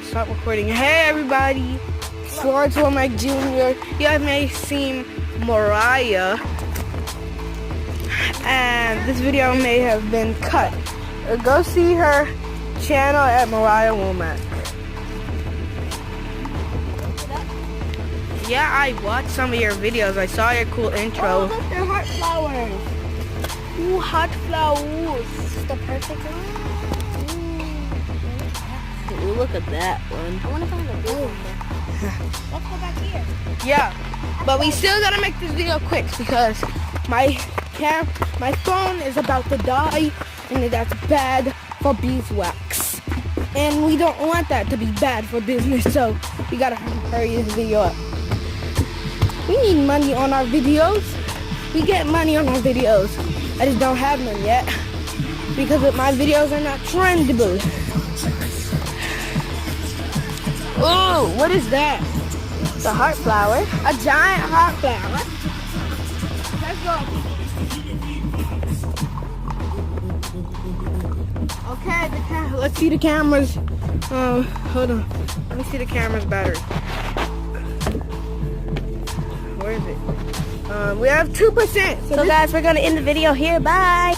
stop recording. Hey everybody, Florence Womack Jr. You guys may see Mariah, and this video may have been cut. Go see her channel at Mariah Womack. Yeah, I watched some of your videos. I saw your cool intro. Oh, look, they're heart flowers. Ooh, hot flowers. This is the perfect one. Ooh, look at that one. I want to find a blue one. Let's go back here. Yeah, but we still gotta make this video quick because my phone is about to die, and that's bad for beeswax. And we don't want that to be bad for business, so we gotta hurry this video up. We need money on our videos. We get money on our videos. I just don't have none yet because my videos are not trendable. Oh, what is that? The heart flower. A giant heart flower. Let's go. Okay, let's see the cameras. Hold on. Let me see the camera's battery. Where is it? We have 2%. So guys, we're gonna end the video here. Bye.